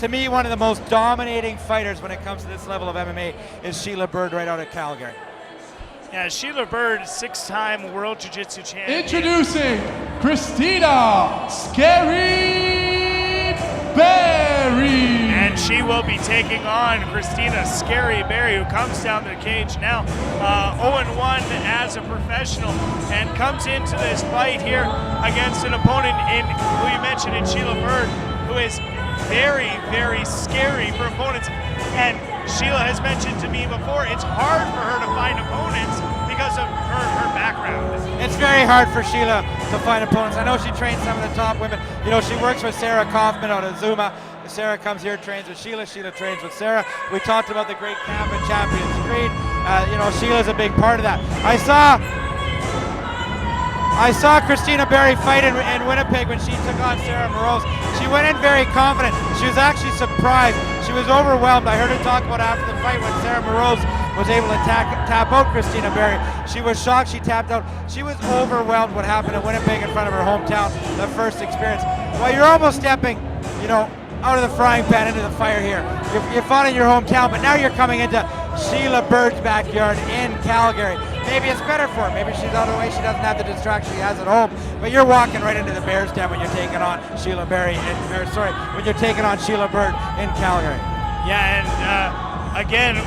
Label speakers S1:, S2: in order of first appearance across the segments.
S1: to me, one of the most dominating fighters when it comes to this level of MMA is Sheila Bird right out of Calgary.
S2: Yeah, Sheila Bird, 6-time World Jiu-Jitsu champion.
S3: Introducing Christina Scary Berry.
S2: And she will be taking on Christina Scary Berry, who comes down the cage now 0-1 as a professional, and comes into this fight here against an opponent who you mentioned in Sheila Bird, who is very, very scary for opponents. And Sheila has mentioned to me before, it's hard for her to find opponents because of her background.
S1: It's very hard for Sheila to find opponents. I know she trains some of the top women. You know, she works with Sarah Kaufman out of Zuma. Sarah comes here, trains with Sheila. Sheila trains with Sarah. We talked about the great camp at Champions Creed. You know, Sheila's a big part of that. I saw Christina Berry fight in Winnipeg when she took on Sarah Moroz. She went in very confident. She was actually surprised. She was overwhelmed. I heard her talk about after the fight when Sarah Moroz was able to tap out Christina Berry. She was shocked she tapped out. She was overwhelmed what happened in Winnipeg in front of her hometown, the first experience. Well, you're almost stepping, you know, out of the frying pan into the fire here. You fought in your hometown, but now you're coming into Sheila Bird's backyard in Calgary. Maybe it's better for her. Maybe she's out of the way. She doesn't have the distraction she has at home. But you're walking right into the Bears den when you're taking on Sheila Berry, when you're taking on Sheila Bird in Calgary.
S2: Yeah, and again,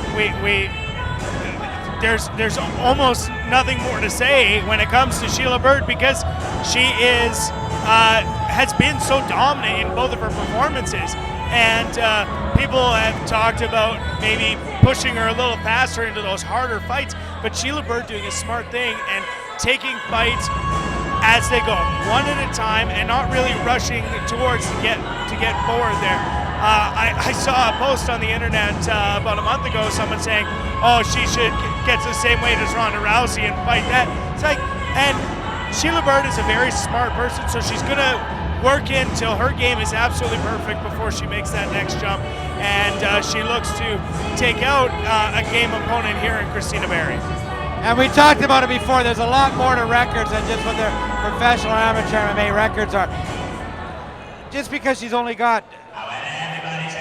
S2: there's almost nothing more to say when it comes to Sheila Bird, because she has been so dominant in both of her performances. And people have talked about maybe pushing her a little faster into those harder fights, but Sheila Bird doing a smart thing and taking fights as they go, one at a time, and not really rushing towards to get forward there. I saw a post on the internet about a month ago, someone saying, "Oh, she should get to the same weight as Ronda Rousey and fight that." It's like, and Sheila Bird is a very smart person, so she's gonna work in till her game is absolutely perfect before she makes that next jump, and she looks to take out a game opponent here in Christina Berry.
S1: And we talked about it before, there's a lot more to records than just what their professional and amateur MMA records are. Just because she's only got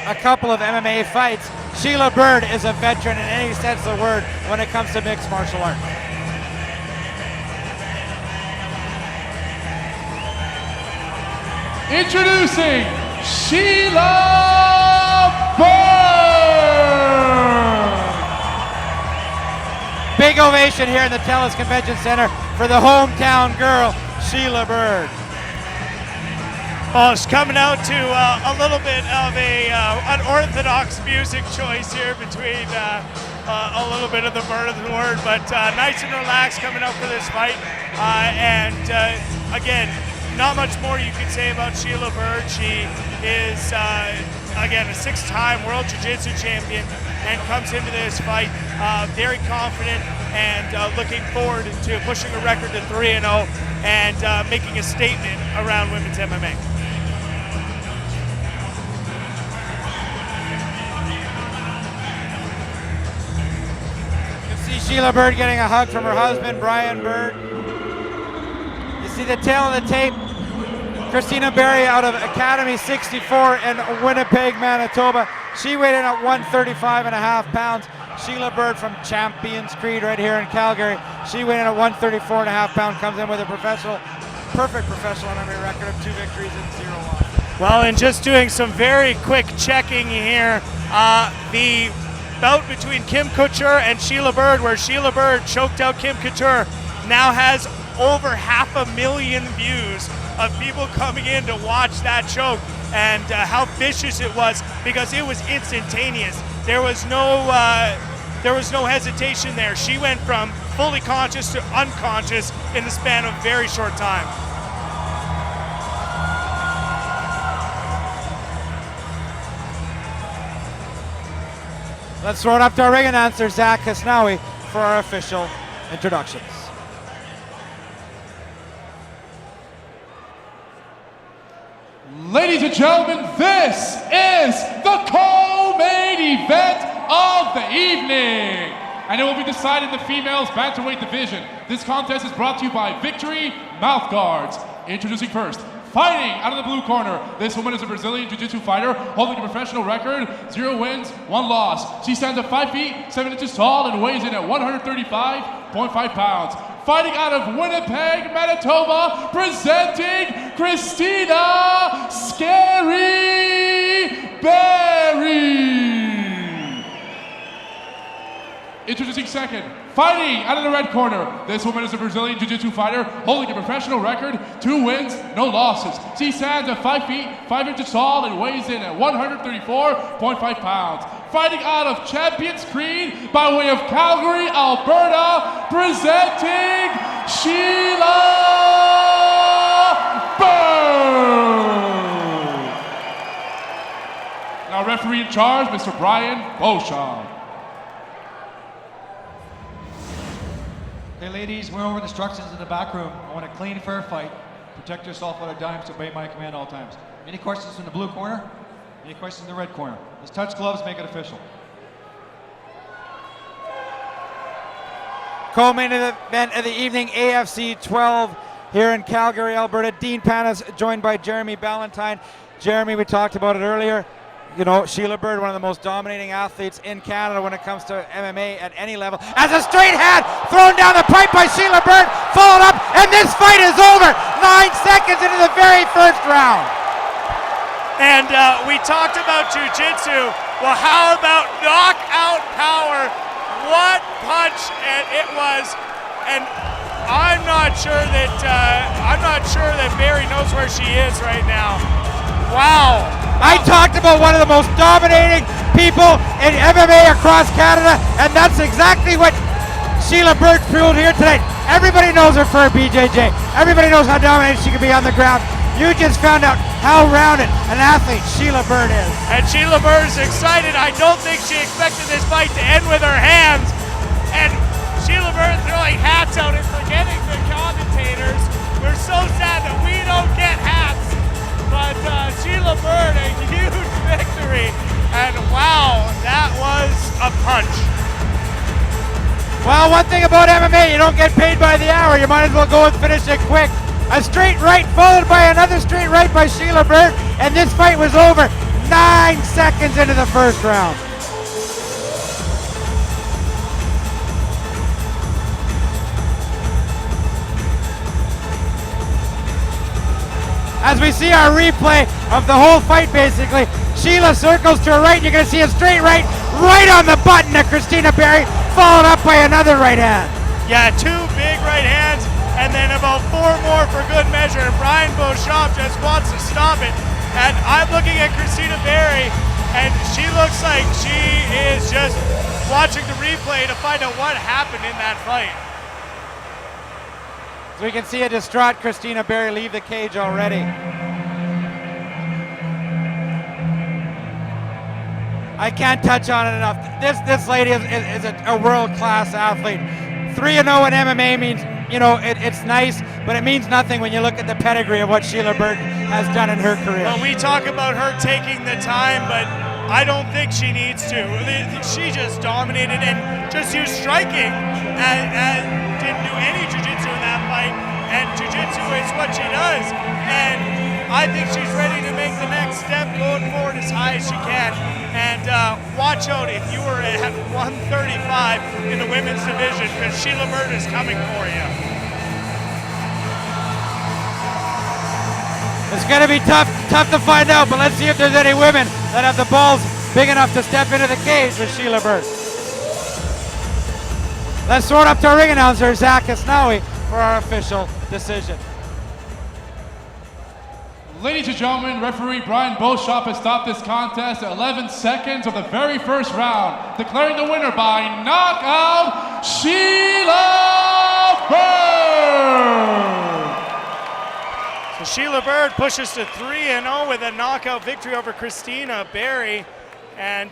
S1: a couple of MMA fights, Sheila Bird is a veteran in any sense of the word when it comes to mixed martial arts.
S3: Introducing Sheila Bird.
S1: Big ovation here in the TELUS Convention Center for the hometown girl, Sheila Bird.
S2: Well, it's coming out to a little bit of an unorthodox music choice here between a little bit of the bird and the word, but nice and relaxed coming out for this fight. And again, not much more you can say about Sheila Bird. She is, again, a 6-time World Jiu-Jitsu champion and comes into this fight very confident and looking forward to pushing a record to 3-0 and making a statement around women's MMA.
S1: You can see Sheila Bird getting a hug from her husband, Brian Bird. You see the tail of the tape. Christina Berry out of Academy 64 in Winnipeg, Manitoba. She weighed in at 135.5 pounds. Sheila Bird from Champions Creed right here in Calgary. She weighed in at 134.5 pounds, comes in with a perfect professional MMA record of 2 victories and 0 losses.
S2: Well, and just doing some very quick checking here, the bout between Kim Couture and Sheila Bird, where Sheila Bird choked out Kim Couture, now has over 500,000 views of people coming in to watch that choke, and how vicious it was, because it was instantaneous. There was no hesitation there. She went from fully conscious to unconscious in the span of a very short time.
S1: Let's throw it up to our ring announcer, Zach Hasnawi, for our official introductions.
S3: Ladies and gentlemen, this is the co-main event of the evening. And it will be decided in the females bantamweight division. This contest is brought to you by Victory Mouth Guards. Introducing first, Fighting out of the blue corner, this woman is a Brazilian Jiu-Jitsu fighter holding a professional record, 0 wins, 1 loss. She stands at 5 feet, 7 inches tall and weighs in at 135.5 pounds. Fighting out of Winnipeg, Manitoba, presenting Christina Scary Berry. Introducing second, fighting out of the red corner. This woman is a Brazilian Jiu-Jitsu fighter holding a professional record, 2 wins, no losses. She stands at 5 feet, 5 inches tall and weighs in at 134.5 pounds. Fighting out of Champions Creed by way of Calgary, Alberta, presenting Sheila Bird. Now referee in charge, Mr. Brian Beauchamp.
S4: Okay, ladies, we're over instructions in the back room. I want a clean, fair fight. Protect yourself out of dimes, obey my command all times. Any questions from the blue corner? Any questions in the red corner? Let's touch gloves, make it official.
S1: Co-main event of the evening, AFC 12 here in Calgary, Alberta. Dean Panis joined by Jeremy Ballantyne. Jeremy, we talked about it earlier. You know, Sheila Bird, one of the most dominating athletes in Canada when it comes to MMA at any level. As a straight hand thrown down the pipe by Sheila Bird, followed up, and this fight is over. 9 seconds into the very first round.
S2: And we talked about jiu-jitsu. Well, how about knockout power? What punch it was. And I'm not sure that Barry knows where she is right now. Wow.
S1: I talked about one of the most dominating people in MMA across Canada, and that's exactly what Sheila Bird proved here tonight. Everybody knows her for a BJJ. Everybody knows how dominant she can be on the ground. You just found out how rounded an athlete Sheila Bird is.
S2: And Sheila Bird is excited. I don't think she expected this fight to end with her hands. And Sheila Bird throwing hats out and forgetting the commentators. We're so sad that we don't get hats. But Sheila Bird, a huge victory. And wow, that was a punch.
S1: Well, one thing about MMA, you don't get paid by the hour. You might as well go and finish it quick. A straight right followed by another straight right by Sheila Bird, and this fight was over 9 seconds into the first round. As we see our replay of the whole fight, basically, Sheila circles to her right, and you're going to see a straight right on the button to Christina Berry, followed up by another right hand.
S2: Yeah, 2 big right hands, and then about 4 more for good measure. Brian Beauchamp just wants to stop it. And I'm looking at Christina Berry, and she looks like she is just watching the replay to find out what happened in that fight.
S1: So we can see a distraught Christina Berry leave the cage already. I can't touch on it enough. This lady is a world-class athlete. 3-0 in MMA means, you know, it's nice, but it means nothing when you look at the pedigree of what Sheila Bird has done in her career.
S2: Well, we talk about her taking the time, but I don't think she needs to. She just dominated and just used striking and didn't do any jiu-jitsu in that fight. And jiu-jitsu is what she does. And I think she's ready to make the next step, going forward as high as she can. And watch out if you were at 135 in the women's division, because Sheila Bird is coming for you.
S1: It's going to be tough to find out, but let's see if there's any women that have the balls big enough to step into the cage with Sheila Bird. Let's throw it up to our ring announcer, Zach Asnawi, for our official decision.
S3: Ladies and gentlemen, referee Brian Beauchamp has stopped this contest at 11 seconds of the very first round, declaring the winner by knockout, Sheila Bird.
S2: So Sheila Bird pushes to 3-0 with a knockout victory over Christina Berry, and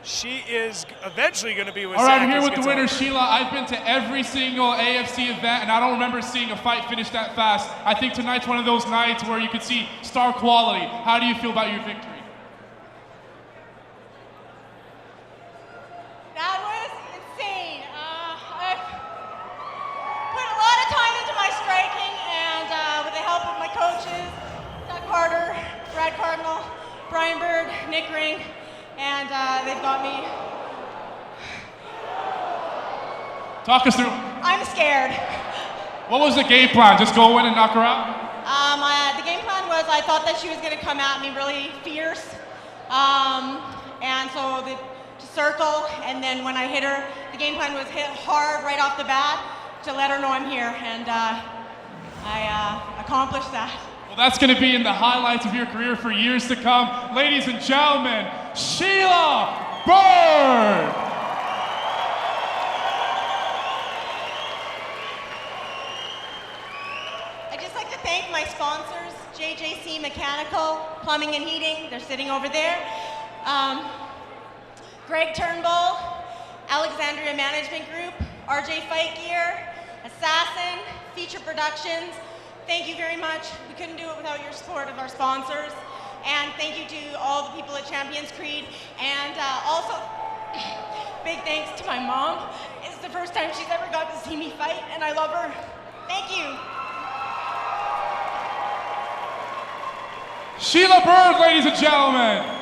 S2: she is eventually going to be with
S3: All right,
S2: Zach
S3: I'm here with the
S2: Asnawi.
S3: winner, Sheila. I've been to every single AFC event, and I don't remember seeing a fight finish that fast. I think tonight's one of those nights where you could see star quality. How do you feel about your victory?
S5: That was insane. I've put a lot of time into my striking, and with the help of my coaches, and they've got me.
S3: Talk us through.
S5: I'm scared.
S3: What was the game plan? Just go in and knock her out?
S5: The game plan was I thought that she was going to come at me really fierce. And so to circle, and then when I hit her, the game plan was hit hard right off the bat to let her know I'm here, and I accomplished that.
S3: Well, that's going to be in the highlights of your career for years to come. Ladies and gentlemen, Sheila Bird!
S5: I'd just like to thank my sponsors, JJC Mechanical, Plumbing and Heating, they're sitting over there. Greg Turnbull, Alexandria Management Group, RJ Fight Gear, Assassin, Feature Productions. Thank you very much. We couldn't do it without your support of our sponsors. And thank you to all the people at Champions Creed. And also, big thanks to my mom. It's the first time she's ever got to see me fight, and I love her. Thank you.
S3: Sheila Bird, ladies and gentlemen!